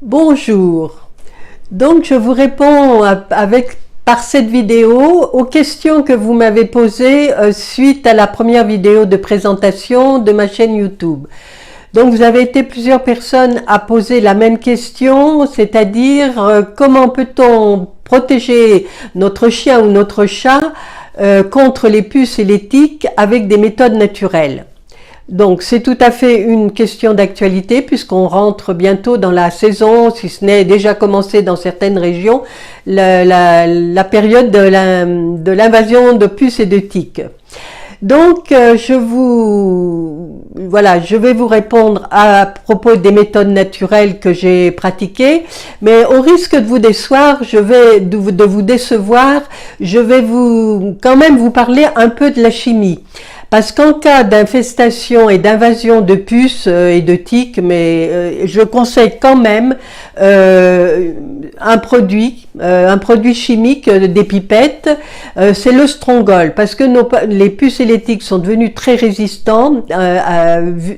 Bonjour, donc je vous réponds par cette vidéo aux questions que vous m'avez posées suite à la première vidéo de présentation de ma chaîne YouTube. Donc vous avez été plusieurs personnes à poser la même question, c'est-à-dire comment peut-on protéger notre chien ou notre chat contre les puces et les tiques avec des méthodes naturelles. Donc c'est tout à fait une question d'actualité puisqu'on rentre bientôt dans la saison, si ce n'est déjà commencé dans certaines régions, la période de l'invasion de puces et de tiques. Donc je vais vous répondre à propos des méthodes naturelles que j'ai pratiquées, mais au risque de vous décevoir, je vais quand même vous parler un peu de la chimie. Parce qu'en cas d'infestation et d'invasion de puces et de tiques, je conseille quand même un produit chimique, des pipettes, c'est le Stronghold, parce que les puces et les tiques sont devenus très résistants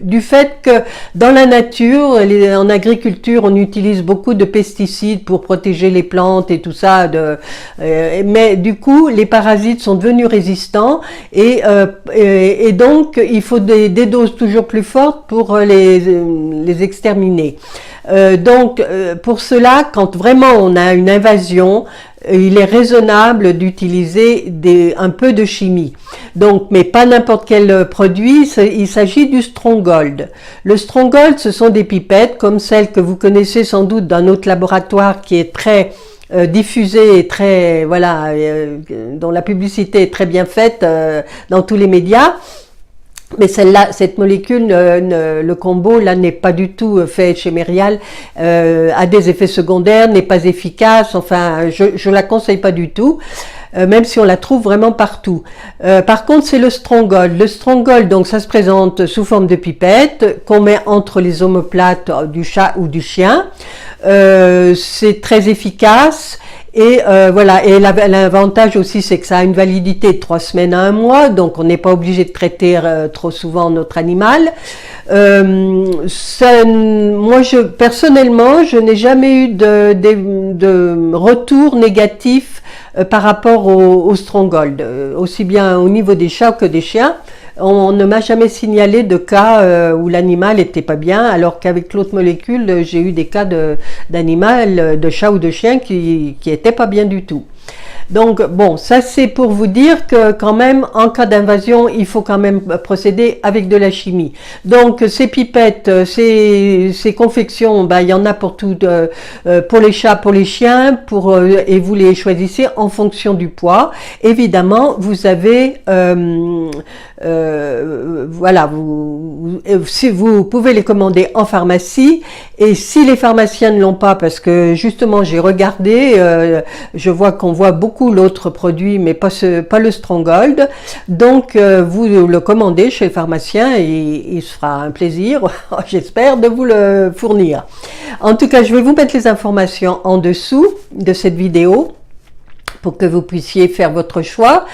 du fait que dans la nature, en agriculture, on utilise beaucoup de pesticides pour protéger les plantes et tout ça, mais du coup, les parasites sont devenus résistants et donc il faut des doses toujours plus fortes pour les exterminer. Pour cela, quand vraiment on a une invasion, il est raisonnable d'utiliser un peu de chimie. Donc, mais pas n'importe quel produit, il s'agit du Stronghold. Le Stronghold, ce sont des pipettes comme celles que vous connaissez sans doute d'un autre laboratoire qui est très diffusée et très, dont la publicité est très bien faite dans tous les médias. Mais celle-là, cette molécule, le combo là n'est pas du tout fait chez Merial, a des effets secondaires, n'est pas efficace, enfin je la conseille pas du tout, même si on la trouve vraiment partout. Par contre, c'est le Stronghold. Le Stronghold, donc ça se présente sous forme de pipette qu'on met entre les omoplates du chat ou du chien. C'est très efficace. Et et l'avantage aussi, c'est que ça a une validité de 3 semaines à 1 mois, donc on n'est pas obligé de traiter trop souvent notre animal. Personnellement, je n'ai jamais eu de retour négatif par rapport au Stronghold, aussi bien au niveau des chats que des chiens. On ne m'a jamais signalé de cas où l'animal était pas bien, alors qu'avec l'autre molécule, j'ai eu des cas d'animal, de chat ou de chien qui étaient pas bien du tout. Donc bon, ça c'est pour vous dire que quand même, en cas d'invasion, il faut quand même procéder avec de la chimie. Donc ces pipettes, ces confections, il y en a pour tout, pour les chats, pour les chiens, et vous les choisissez en fonction du poids. Évidemment, vous avez si vous pouvez les commander en pharmacie, et si les pharmaciens ne l'ont pas, parce que justement j'ai regardé, je vois qu'on voit beaucoup l'autre produit, mais pas le Stronghold, donc vous le commandez chez le pharmacien et il se fera un plaisir, j'espère, de vous le fournir. En tout cas, je vais vous mettre les informations en dessous de cette vidéo pour que vous puissiez faire votre choix.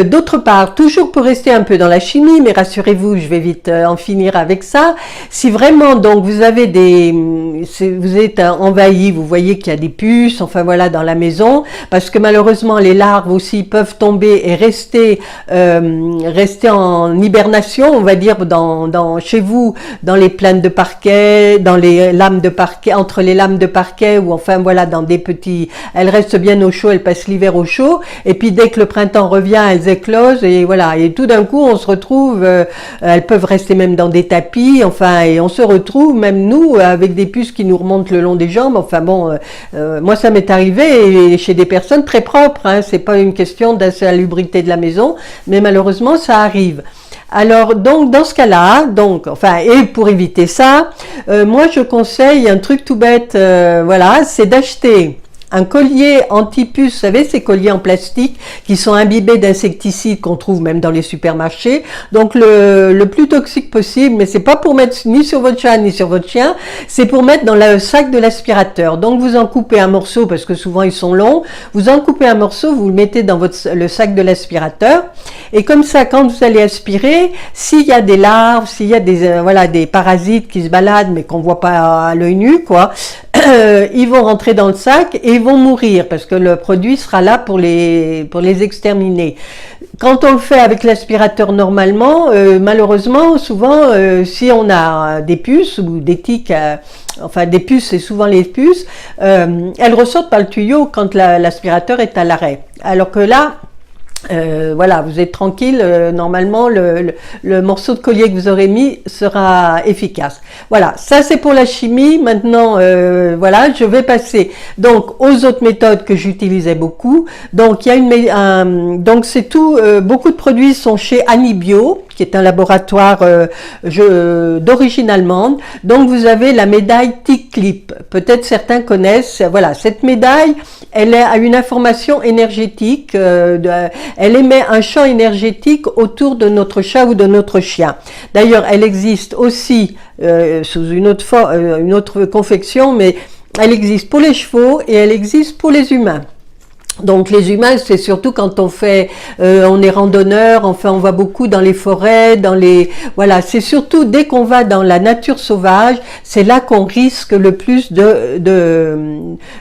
D'autre part, toujours pour rester un peu dans la chimie, mais rassurez-vous, je vais vite en finir avec ça. Si vraiment, donc, vous êtes envahi, vous voyez qu'il y a des puces, enfin voilà, dans la maison, parce que malheureusement, les larves aussi peuvent tomber et rester en hibernation, on va dire, chez vous, dans les plaines de parquet, dans les lames de parquet, entre les lames de parquet, ou enfin voilà, dans des petits, elles restent bien au chaud, elles passent l'hiver au chaud, et puis dès que le printemps revient, elles éclosent, et voilà, et tout d'un coup on se retrouve, elles peuvent rester même dans des tapis, enfin, et on se retrouve même nous avec des puces qui nous remontent le long des jambes. Enfin bon, moi ça m'est arrivé, et chez des personnes très propres, hein, c'est pas une question d'insalubrité de la maison, mais malheureusement ça arrive. Alors donc dans ce cas-là, et pour éviter ça, moi je conseille un truc tout bête, c'est d'acheter un collier anti-puce, vous savez, ces colliers en plastique qui sont imbibés d'insecticides qu'on trouve même dans les supermarchés. Donc le plus toxique possible, mais c'est pas pour mettre ni sur votre chat ni sur votre chien, c'est pour mettre dans le sac de l'aspirateur. Donc vous en coupez un morceau, parce que souvent ils sont longs, vous en coupez un morceau, vous le mettez dans le sac de l'aspirateur, et comme ça, quand vous allez aspirer, s'il y a des larves, s'il y a des parasites qui se baladent mais qu'on voit pas à l'œil nu, quoi, ils vont rentrer dans le sac et ils vont mourir parce que le produit sera là pour les exterminer. Quand on le fait avec l'aspirateur normalement, malheureusement, souvent, si on a des puces ou des tiques, enfin des puces, c'est souvent les puces, elles ressortent par le tuyau quand l'aspirateur est à l'arrêt. Alors que là, voilà, vous êtes tranquille, normalement le morceau de collier que vous aurez mis sera efficace. Voilà, ça c'est pour la chimie. Maintenant, voilà, je vais passer donc aux autres méthodes que j'utilisais beaucoup. Donc il y a donc c'est tout, beaucoup de produits sont chez Anibio, qui est un laboratoire d'origine allemande. Donc vous avez la médaille Tick Clip. Peut-être certains connaissent. Voilà, cette médaille, elle a une information énergétique. Elle émet un champ énergétique autour de notre chat ou de notre chien. D'ailleurs, elle existe aussi sous une autre confection, mais elle existe pour les chevaux et elle existe pour les humains. Donc les humains, c'est surtout quand on fait, on est randonneur, enfin on va beaucoup dans les forêts, voilà, c'est surtout dès qu'on va dans la nature sauvage, c'est là qu'on risque le plus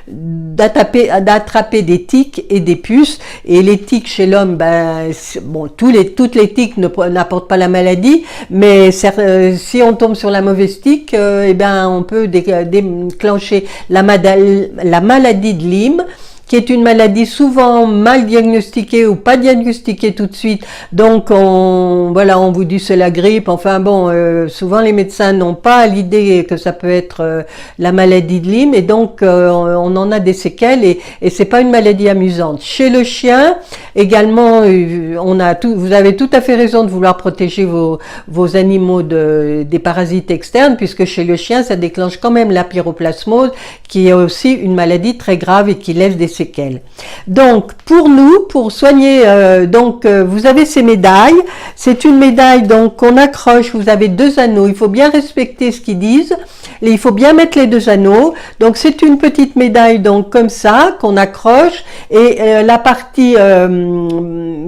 d'attraper des tiques et des puces. Et les tiques chez l'homme, ben bon, toutes les tiques n'apportent pas la maladie, mais si on tombe sur la mauvaise tique, eh ben on peut déclencher la maladie de Lyme, qui est une maladie souvent mal diagnostiquée ou pas diagnostiquée tout de suite. Donc, voilà, on vous dit c'est la grippe. Enfin bon, souvent les médecins n'ont pas l'idée que ça peut être la maladie de Lyme, et donc on en a des séquelles et c'est pas une maladie amusante. Chez le chien, également, vous avez tout à fait raison de vouloir protéger vos animaux des parasites externes, puisque chez le chien, ça déclenche quand même la pyroplasmose, qui est aussi une maladie très grave et qui laisse des séquelles. Donc pour soigner, vous avez ces médailles. C'est une médaille donc qu'on accroche. Vous avez 2 anneaux. Il faut bien respecter ce qu'ils disent. Et il faut bien mettre les 2 anneaux. Donc c'est une petite médaille donc comme ça qu'on accroche, et la partie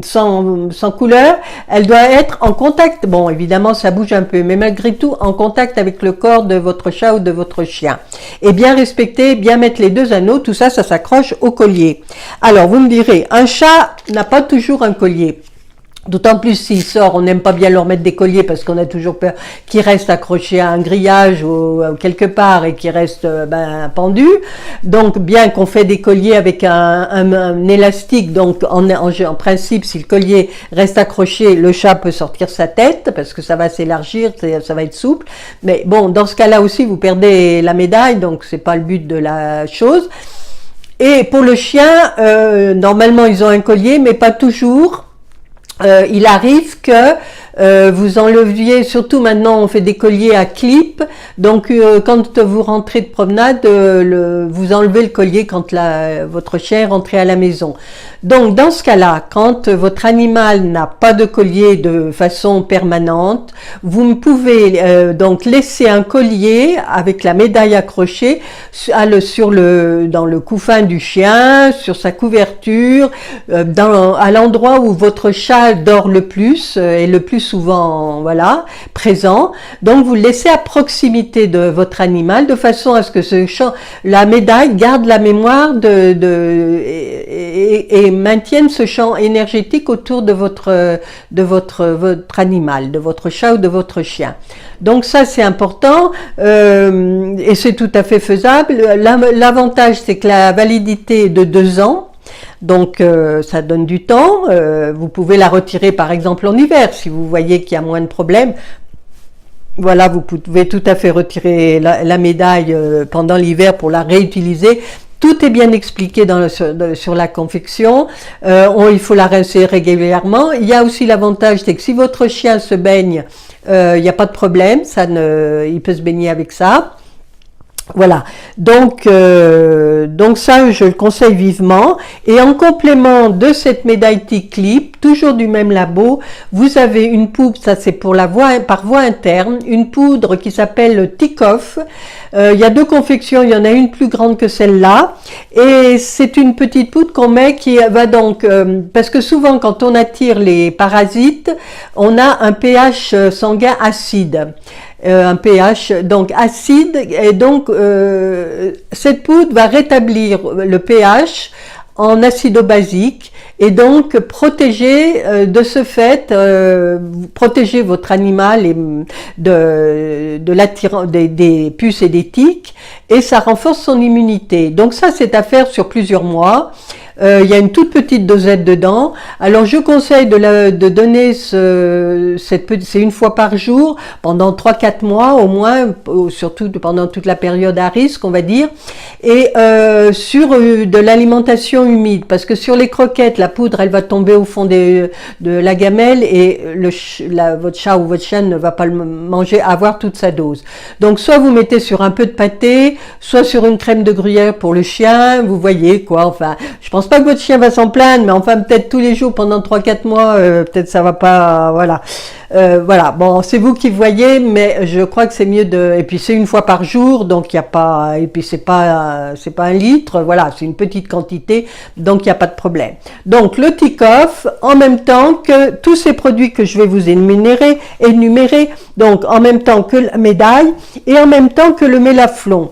sans couleur, elle doit être en contact. Bon, évidemment ça bouge un peu, mais malgré tout en contact avec le corps de votre chat ou de votre chien. Et bien respecter, bien mettre les 2 anneaux. Tout ça, ça s'accroche au collier. Alors vous me direz, un chat n'a pas toujours un collier. D'autant plus s'il sort, on n'aime pas bien leur mettre des colliers parce qu'on a toujours peur qu'ils restent accrochés à un grillage ou quelque part et qu'ils restent pendus. Donc bien qu'on fait des colliers avec un élastique, donc en principe si le collier reste accroché, le chat peut sortir sa tête parce que ça va s'élargir, ça va être souple. Mais bon, dans ce cas-là aussi vous perdez la médaille, donc c'est pas le but de la chose. Et pour le chien, normalement ils ont un collier, mais pas toujours. Il arrive que vous enleviez, surtout maintenant on fait des colliers à clip, donc quand vous rentrez de promenade, vous enlevez le collier quand votre chien est rentré à la maison. Donc dans ce cas-là, quand votre animal n'a pas de collier de façon permanente, vous pouvez donc laisser un collier avec la médaille accrochée dans le couffin du chien, sur sa couverture, à l'endroit où votre chat dort le plus et le plus souvent, voilà, présent. Donc vous le laissez à proximité de votre animal de façon à ce que la médaille garde la mémoire et maintienne ce champ énergétique autour de votre animal, de votre chat ou de votre chien. Donc ça c'est important et c'est tout à fait faisable. L'avantage c'est que la validité est de 2 ans. Donc ça donne du temps, vous pouvez la retirer par exemple en hiver si vous voyez qu'il y a moins de problèmes. Voilà, vous pouvez tout à fait retirer la médaille pendant l'hiver pour la réutiliser. Tout est bien expliqué sur la confection. Il faut la rincer régulièrement. Il y a aussi l'avantage, c'est que si votre chien se baigne, il n'y a pas de problème, il peut se baigner avec ça. Voilà, donc ça je le conseille vivement. Et en complément de cette médaille Tick Clip, toujours du même labo, vous avez une poudre, ça c'est pour par voie interne, une poudre qui s'appelle Tick Off. Il y a 2 confections, il y en a une plus grande que celle-là, et c'est une petite poudre qu'on met qui va donc, parce que souvent quand on attire les parasites, on a un pH sanguin acide. un pH donc acide, et donc cette poudre va rétablir le pH en acido-basique et donc protéger de ce fait, protéger votre animal et de l'attirant des puces et des tiques, et ça renforce son immunité. Donc ça, c'est à faire sur plusieurs mois. Il y a une toute petite dosette dedans. Alors je conseille de donner c'est une fois par jour pendant 3-4 mois au moins, surtout pendant toute la période à risque, on va dire, et sur de l'alimentation humide, parce que sur les croquettes, la poudre elle va tomber au fond de la gamelle, et votre chat ou votre chienne ne va pas le manger, avoir toute sa dose. Donc soit vous mettez sur un peu de pâté, soit sur une crème de gruyère pour le chien, vous voyez quoi. Enfin, je pense pas que votre chien va s'en plaindre, mais enfin peut-être tous les jours pendant 3-4 mois, peut-être ça va pas, voilà. Voilà, bon, c'est vous qui voyez, mais je crois que c'est mieux et puis c'est une fois par jour, donc il y a pas, et puis c'est pas 1 litre, voilà, c'est une petite quantité, donc il n'y a pas de problème. Donc le Tick-Off, en même temps que tous ces produits que je vais vous énumérer, donc en même temps que la médaille, et en même temps que le Mélaflon.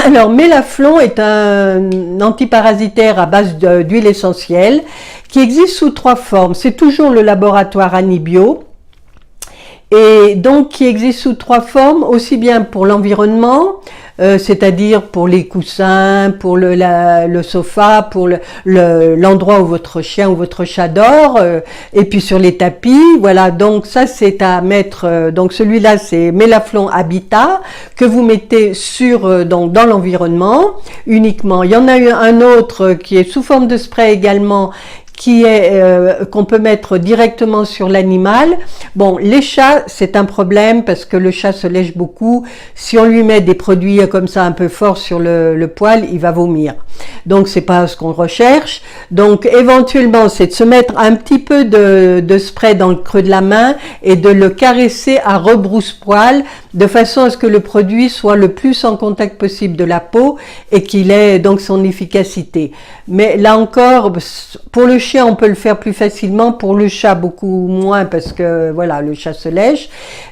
Alors, Mélaflon est un antiparasitaire à base d'huile essentielle qui existe sous 3 formes. C'est toujours le laboratoire Anibio, et donc qui existe sous 3 formes, aussi bien pour l'environnement, c'est-à-dire pour les coussins, pour le sofa, pour l'endroit où votre chien ou votre chat dort, et puis sur les tapis. Voilà, donc ça c'est à mettre, donc celui-là c'est Mélaflon Habitat, que vous mettez donc dans l'environnement uniquement. Il y en a un autre qui est sous forme de spray également, qu'on peut mettre directement sur l'animal. Bon, les chats, c'est un problème parce que le chat se lèche beaucoup. Si on lui met des produits comme ça un peu forts sur le poil, il va vomir. Donc, c'est pas ce qu'on recherche. Donc, éventuellement, c'est de se mettre un petit peu de spray dans le creux de la main et de le caresser à rebrousse-poil, de façon à ce que le produit soit le plus en contact possible de la peau et qu'il ait donc son efficacité. Mais là encore, pour le chien, on peut le faire plus facilement, pour le chat beaucoup moins, parce que voilà, le chat se lèche.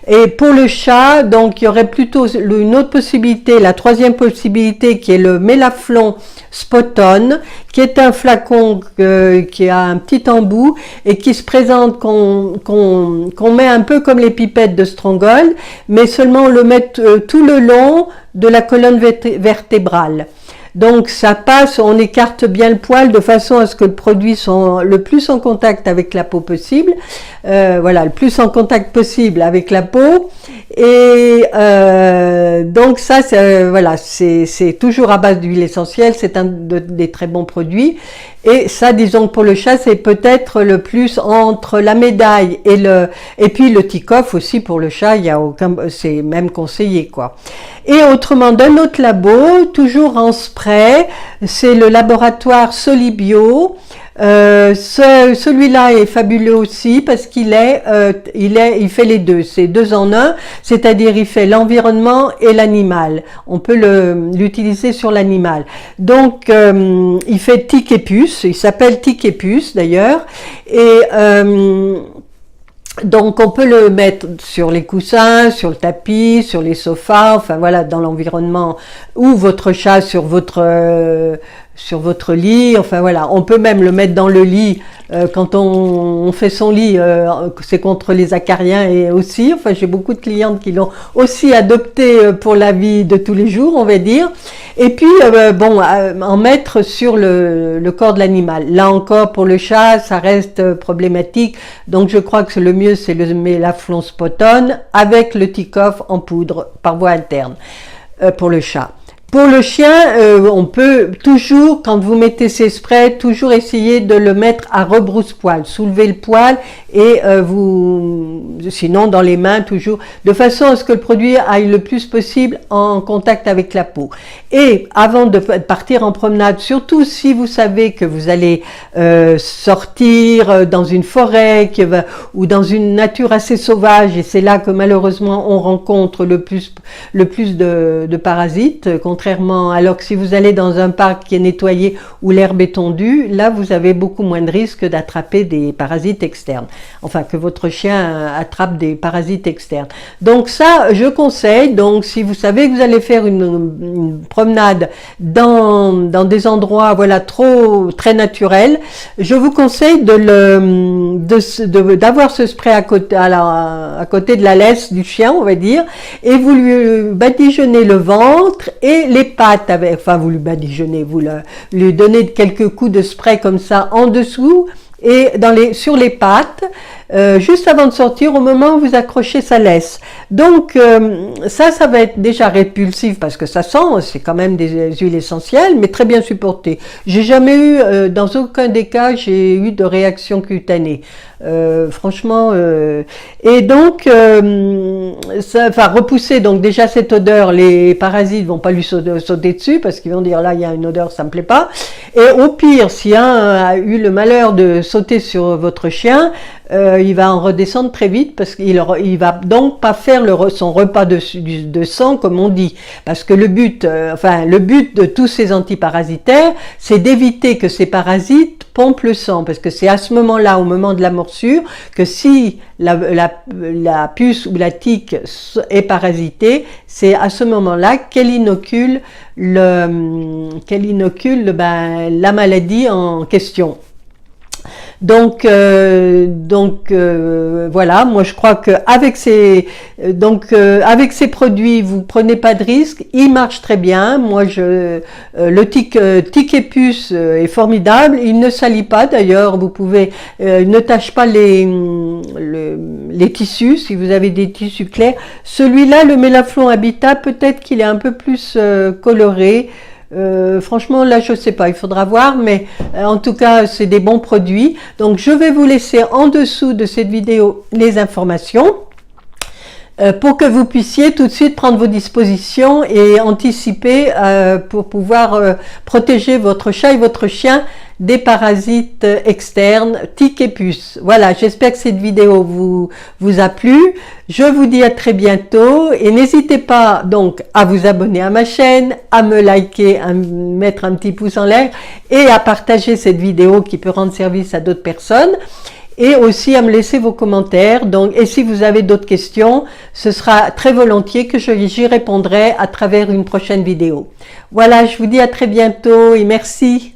Et pour le chat, donc il y aurait plutôt une autre possibilité, la 3e possibilité, qui est le Mélaflon Spot-On, qui est un flacon qui a un petit embout et qui se présente, qu'on met un peu comme les pipettes de Stronghold, mais seulement on le met tout le long de la colonne vertébrale. Donc ça passe, on écarte bien le poil de façon à ce que le produit soit le plus en contact avec la peau possible, voilà, le plus en contact possible avec la peau. Et donc ça, voilà, c'est toujours à base d'huile essentielle, c'est un des très bons produits. Et ça, disons que pour le chat, c'est peut-être le plus entre la médaille et puis le Tick-Off aussi pour le chat, il y a c'est même conseillé quoi. Et autrement, d'un autre labo, toujours en spray, c'est le laboratoire Solibio. Celui-là est fabuleux aussi parce qu'il fait les deux, c'est 2 en 1, c'est-à-dire il fait l'environnement et l'animal. On peut l'utiliser sur l'animal. Donc il fait tic et puce, il s'appelle tic et puce d'ailleurs, et donc on peut le mettre sur les coussins, sur le tapis, sur les sofas, enfin voilà, dans l'environnement, ou votre chat sur votre lit, enfin voilà, on peut même le mettre dans le lit quand on fait son lit, c'est contre les acariens, et aussi, enfin j'ai beaucoup de clientes qui l'ont aussi adopté pour la vie de tous les jours, on va dire. Et puis bon, en mettre sur le corps de l'animal. Là encore, pour le chat, ça reste problématique, donc je crois que le mieux c'est le Mélaflon Spot-On avec le Tick-Off en poudre par voie interne pour le chat. Pour le chien, on peut toujours, quand vous mettez ces sprays, toujours essayer de le mettre à rebrousse-poil, soulever le poil et sinon dans les mains toujours, de façon à ce que le produit aille le plus possible en contact avec la peau. Et avant de partir en promenade, surtout si vous savez que vous allez sortir dans une forêt ou dans une nature assez sauvage, et c'est là que malheureusement on rencontre le plus de parasites, contrairement contrairement, alors que si vous allez dans un parc qui est nettoyé où l'herbe est tondue, là vous avez beaucoup moins de risques d'attraper des parasites externes. Enfin, que votre chien attrape des parasites externes. Donc ça, je conseille, donc si vous savez que vous allez faire une promenade dans des endroits, voilà, très naturels, je vous conseille d'avoir ce spray à côté de la laisse du chien, on va dire, et vous lui badigeonnez le ventre et les pattes avec, enfin vous lui badigeonnez, vous lui donnez quelques coups de spray comme ça en dessous et sur les pattes, juste avant de sortir, au moment où vous accrochez sa laisse. Donc ça va être déjà répulsif parce que ça sent, c'est quand même des huiles essentielles, mais très bien supporté. J'ai jamais eu, dans aucun des cas, j'ai eu de réaction cutanée. Franchement, et donc ça va repousser donc déjà cette odeur, les parasites vont pas lui sauter dessus parce qu'ils vont dire là il y a une odeur, ça me plaît pas. Et au pire, si un a eu le malheur de sauter sur votre chien, il va en redescendre très vite parce qu'il va donc pas faire son repas de sang comme on dit, parce que le but de tous ces antiparasitaires, c'est d'éviter que ces parasites pompent le sang, parce que c'est à ce moment-là, au moment de la morsure, que si la puce ou la tique est parasitée, c'est à ce moment-là qu'elle inocule la maladie en question. Donc voilà, moi je crois que avec ces produits vous prenez pas de risque, ils marchent très bien. Moi le tic et puce est formidable, il ne salit pas d'ailleurs, vous pouvez il ne tâche pas les tissus si vous avez des tissus clairs. Celui-là, le Mélaflon Habitat, peut-être qu'il est un peu plus coloré. Franchement là je sais pas, il faudra voir, mais en tout cas c'est des bons produits. Donc je vais vous laisser en dessous de cette vidéo les informations pour que vous puissiez tout de suite prendre vos dispositions et anticiper pour pouvoir protéger votre chat et votre chien des parasites externes, tiques et puces. Voilà, j'espère que cette vidéo vous a plu. Je vous dis à très bientôt et n'hésitez pas donc à vous abonner à ma chaîne, à me liker, à me mettre un petit pouce en l'air et à partager cette vidéo qui peut rendre service à d'autres personnes. Et aussi à me laisser vos commentaires. Donc, et si vous avez d'autres questions, ce sera très volontiers que j'y répondrai à travers une prochaine vidéo. Voilà, je vous dis à très bientôt et merci.